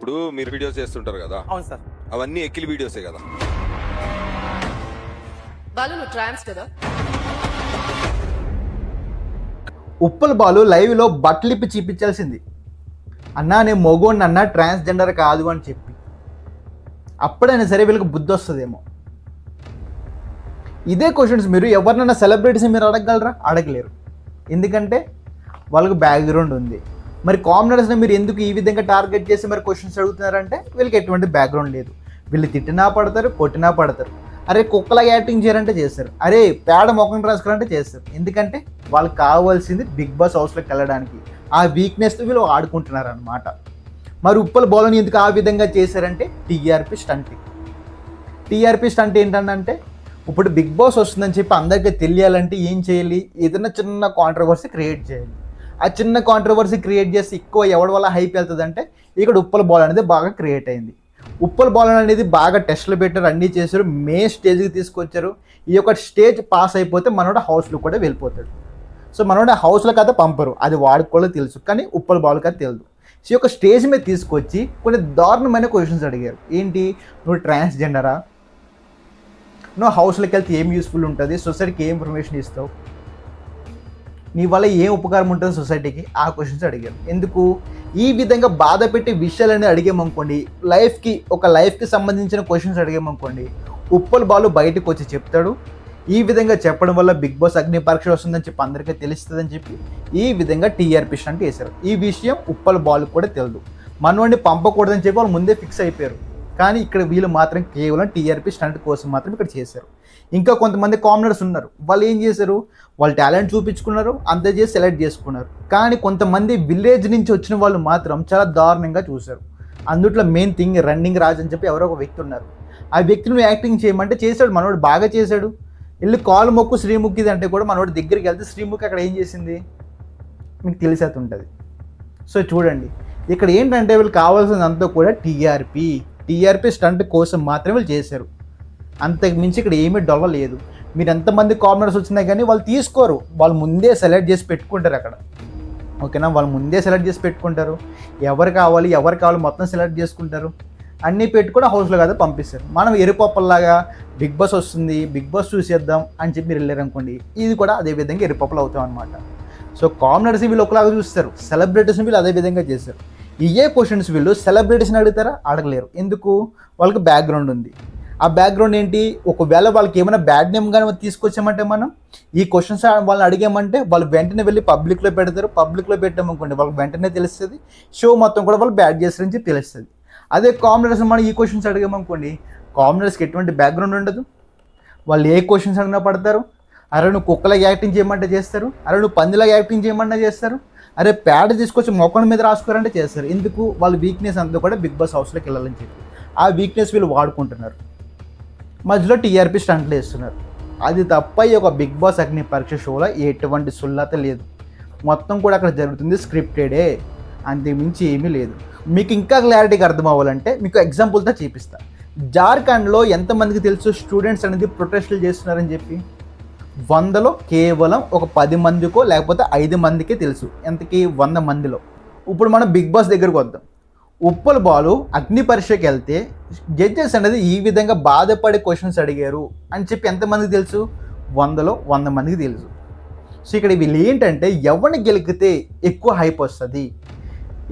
ఇప్పుడు మీరు వీడియోస్ చేస్తుంటారు కదా, అవును సార్. అవన్నీ ఎక్కిలి వీడియోసే కదా. బాలు నువ్వు ట్రాన్స్ కదా? ఉప్పల్ బాలు లైవ్లో బట్టలిప్పి చూపించాల్సింది, అన్నా నేను మొగోడిని అన్నా ట్రాన్స్జెండర్ కాదు అని చెప్పి. అప్పుడైనా సరే వీళ్ళకి బుద్ధి వస్తుందేమో. ఇదే క్వశ్చన్స్ మీరు ఎవరినైనా సెలబ్రిటీస్ మీరు అడగగలరా? అడగలేరు. ఎందుకంటే వాళ్ళకి బ్యాక్గ్రౌండ్ ఉంది. మరి కామనర్స్ని మీరు ఎందుకు ఈ విధంగా టార్గెట్ చేసి మరి క్వశ్చన్స్ అడుగుతున్నారంటే వీళ్ళకి ఎటువంటి బ్యాక్గ్రౌండ్ లేదు. వీళ్ళు తిట్టినా పడతారు, కొట్టినా పడతారు. అరే కుక్కలాగా యాక్టింగ్ చేయాలంటే చేస్తారు, అరే పేడ మొక్కను రాసుకోవాలంటే చేస్తారు. ఎందుకంటే వాళ్ళకి కావాల్సింది బిగ్ బాస్ హౌస్లోకి వెళ్ళడానికి. ఆ వీక్నెస్తో వీళ్ళు ఆడుకుంటున్నారు అనమాట. మరి ఉప్పల్ బాలుని ఎందుకు ఆ విధంగా చేశారంటే టీఆర్పీ స్టంట్. టీఆర్పీ స్టంట్ ఏంటంటే ఇప్పుడు బిగ్ బాస్ వస్తుందని చెప్పి అందరికీ తెలియాలంటే ఏం చేయాలి? ఏదైనా చిన్న కాంట్రవర్సీ క్రియేట్ చేయాలి. ఆ చిన్న కాంట్రవర్సీ క్రియేట్ చేసి ఎక్కువ ఎవరి వల్ల హైప్ వెళ్తుందంటే ఇక్కడ ఉప్పల్ బాల్ అనేది బాగా క్రియేట్ అయింది. ఉప్పల్ బాల్ అనేది బాగా టెస్టులు పెట్టారు, అన్నీ చేశారు, మెయిన్ స్టేజ్కి తీసుకొచ్చారు. ఈ యొక్క స్టేజ్ పాస్ అయిపోతే మనోడు హౌస్లో కూడా వెళ్ళిపోతాడు. సో మనోడు హౌస్లో కదా పంపరు, అది వాడికి కూడా తెలుసు, కానీ ఉప్పల్ బాల్ కదా తెలియదు. సో ఈ యొక్క స్టేజ్ మీద తీసుకొచ్చి కొన్ని దారుణమైన క్వశ్చన్స్ అడిగారు. ఏంటి, నువ్వు ట్రాన్స్జెండరా? నువ్వు హౌస్లోకి వెళ్తే ఏం యూస్ఫుల్ ఉంటుంది, సొసైటీకి ఏం ఇన్ఫర్మేషన్ ఇస్తావు, నీ వల్ల ఏం ఉపకారం ఉంటుంది సొసైటీకి, ఆ క్వశ్చన్స్ అడిగారు. ఎందుకు ఈ విధంగా బాధ పెట్టి విషయాలని అడిగామనుకోండి, లైఫ్కి సంబంధించిన క్వశ్చన్స్ అడిగామనుకోండి, ఉప్పల్ బాలు బయటకు వచ్చి చెప్తాడు. ఈ విధంగా చెప్పడం వల్ల బిగ్ బాస్ అగ్ని పరీక్ష వస్తుందని చెప్పి అందరికీ తెలుస్తుందని చెప్పి ఈ విధంగా టీఆర్పీ స్టంట్ వేశారు. ఈ విషయం ఉప్పల్ బాలు కూడా తెలియదు. మనవాడిని పంపకూడదని చెప్పి వాళ్ళు ముందే ఫిక్స్ అయిపోయారు. కానీ ఇక్కడ వీళ్ళు మాత్రం కేవలం టీఆర్పీ స్టంట్ కోసం మాత్రం ఇక్కడ చేశారు. ఇంకా కొంతమంది కామనర్స్ ఉన్నారు, వాళ్ళు ఏం చేశారు, వాళ్ళు టాలెంట్ చూపించుకున్నారు, అంత చేసి సెలెక్ట్ చేసుకున్నారు. కానీ కొంతమంది విలేజ్ నుంచి వచ్చిన వాళ్ళు మాత్రం చాలా దారుణంగా చూశారు. అందుట్లో మెయిన్ థింగ్ రన్నింగ్ రాజ్ అని చెప్పి ఎవరో ఒక వ్యక్తి ఉన్నారు. ఆ వ్యక్తిని యాక్టింగ్ చేయమంటే చేశాడు, మనోడు బాగా చేశాడు. వెళ్ళి కాలు మొక్కు శ్రీముఖిది అంటే కూడా మనోడు దగ్గరికి వెళ్తే శ్రీముఖి అక్కడ ఏం చేసింది మీకు తెలిసేది ఉంటుంది. సో చూడండి, ఇక్కడ ఏంటంటే వీళ్ళు కావాల్సిందంతా కూడా టీఆర్పీ స్టంట్ కోసం మాత్రమే వీళ్ళు చేశారు. అంతకు మించి ఇక్కడ ఏమీ డొల్ల లేదు. మీరు ఎంతమంది కామనర్స్ వచ్చినా కానీ వాళ్ళు తీసుకోరు, వాళ్ళు ముందే సెలెక్ట్ చేసి పెట్టుకుంటారు అక్కడ. ఓకేనా, వాళ్ళు ముందే సెలెక్ట్ చేసి పెట్టుకుంటారు. ఎవరు కావాలి మొత్తం సెలెక్ట్ చేసుకుంటారు. అన్నీ పెట్టుకొని హౌస్లో కదా పంపిస్తారు. మనం ఎరుపప్పల్లాగా బిగ్ బాస్ వస్తుంది, బిగ్ బాస్ చూసేద్దాం అని చెప్పి మీరు వెళ్ళారు అనుకోండి, ఇది కూడా అదే విధంగా ఎరుపప్పలు అవుతాం అనమాట. సో కామనర్స్ వీళ్ళు ఒకలాగా చూస్తారు, సెలబ్రిటీస్ని వీళ్ళు అదే విధంగా చేస్తారు. ఇవే క్వశ్చన్స్ వీళ్ళు సెలబ్రిటీస్ని అడుగుతారా? అడగలేరు. ఎందుకు? వాళ్ళకి బ్యాక్గ్రౌండ్ ఉంది. ఆ బ్యాక్గ్రౌండ్ ఏంటి? ఒకవేళ వాళ్ళకి ఏమైనా బ్యాడ్ నేమ్ కానీ తీసుకొచ్చామంటే మనం ఈ క్వశ్చన్స్ వాళ్ళని అడిగామంటే వాళ్ళు వెంటనే వెళ్ళి పబ్లిక్లో పెడతారు. పబ్లిక్లో పెట్టామనుకోండి వాళ్ళకి వెంటనే తెలుస్తుంది, షో మొత్తం కూడా వాళ్ళు బ్యాడ్ చేస్తారని చెప్పి తెలుస్తుంది. అదే కామనర్స్ మనం ఈ క్వశ్చన్స్ అడిగామనుకోండి, కామనర్స్కి ఎటువంటి బ్యాక్గ్రౌండ్ ఉండదు. వాళ్ళు ఏ క్వశ్చన్స్ అడిగినా పడతారు. అరే నువ్వు కుక్కలాగా యాక్టింగ్ చేయమంటే చేస్తారు, అరే నువ్వు పందిలాగా యాక్టింగ్ చేయమన్నా చేస్తారు, అరే ప్యాడ్ తీసుకొచ్చి మొక్కల మీద రాసుకోరంటే చేస్తారు. ఎందుకు? వాళ్ళ వీక్నెస్ అంతా కూడా బిగ్ బాస్ హౌస్లోకి వెళ్ళాలని చెప్పి ఆ వీక్నెస్ వీళ్ళు వాడుకుంటున్నారు. మధ్యలో టీఆర్పీ స్టంట్లు వేస్తున్నారు. అది తప్ప ఈ ఒక బిగ్ బాస్ అగ్ని పరీక్ష షోలో ఎటువంటి సుల్లత లేదు. మొత్తం కూడా అక్కడ జరుగుతుంది స్క్రిప్టెడే, అంతకుమించి ఏమీ లేదు. మీకు ఇంకా క్లారిటీగా అర్థం అవ్వాలంటే మీకు ఎగ్జాంపుల్తో చూపిస్తా. జార్ఖండ్లో ఎంతమందికి తెలుసు స్టూడెంట్స్ అనేది ప్రొటెస్టులు చేస్తున్నారని చెప్పి? 100లో కేవలం ఒక 10 మందికో లేకపోతే 5 మందికే తెలుసు. ఎంతకి? 100 మందిలో. ఇప్పుడు మనం బిగ్ బాస్ దగ్గరకు వద్దాం. ఉప్పల్ బాలు అగ్ని పరీక్షకి వెళ్తే జడ్జెస్ అనేది ఈ విధంగా బాధపడే క్వశ్చన్స్ అడిగారు అని చెప్పి ఎంతమందికి తెలుసు? 100లో 100 మందికి తెలుసు. సో ఇక్కడ వీళ్ళు ఏంటంటే ఎవరిని గెలికితే ఎక్కువ హైప్ వస్తుంది,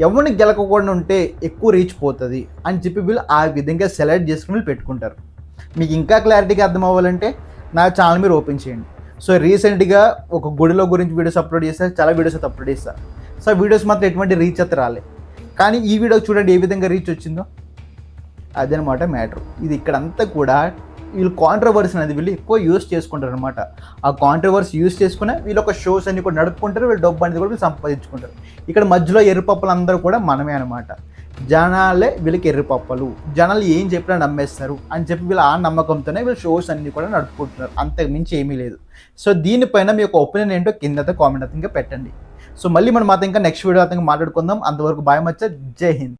ఎవరిని గెలకకుండా ఉంటే ఎక్కువ రీచ్ పోతుంది అని చెప్పి వీళ్ళు ఆ విధంగా సెలెక్ట్ చేసుకుని వీళ్ళు పెట్టుకుంటారు. మీకు ఇంకా క్లారిటీగా అర్థం అవ్వాలంటే నా ఛానల్ మీరు ఓపెన్ చేయండి. సో రీసెంట్గా ఒక గుడిలో గురించి వీడియోస్ అప్లోడ్ చేస్తారు, చాలా వీడియోస్ అయితే అప్లోడ్ చేస్తారు. సో వీడియోస్ మాత్రం ఎటువంటి రీచ్ అయితే రాలే, కానీ ఈ వీడియో చూడండి ఏ విధంగా రీచ్ వచ్చిందో. అదనమాట మ్యాటర్. ఇది ఇక్కడంతా కూడా వీళ్ళు కాంట్రవర్సీ అనేది వీళ్ళు ఎక్కువ యూస్ చేసుకుంటారు అనమాట. ఆ కాంట్రవర్సీ యూస్ చేసుకుని వీళ్ళు ఒక షోస్ అన్ని కూడా నడుపుకుంటారు, వీళ్ళు డబ్బు అనేది కూడా వీళ్ళు సంపాదించుకుంటారు. ఇక్కడ మధ్యలో ఎర్రపప్పులు అందరూ కూడా మనమే అనమాట. జనాలే వీళ్ళకి ఎర్రపప్పలు, జనాలు ఏం చెప్పినా నమ్మేస్తారు అని చెప్పి వీళ్ళు ఆ నమ్మకంతోనే వీళ్ళు షోస్ అన్ని కూడా నడుపుకుంటున్నారు. అంతకు మించి ఏమీ లేదు. సో దీనిపైన మీ యొక్క ఒపీనియన్ ఏంటో కింద కామెంట్ అయితే పెట్టండి. సో మళ్ళీ మనం మాత్రం ఇంకా నెక్స్ట్ వీడియో అయితే మాట్లాడుకుందాం. అంతవరకు బాయ్ మచ్చ, జై హింద్.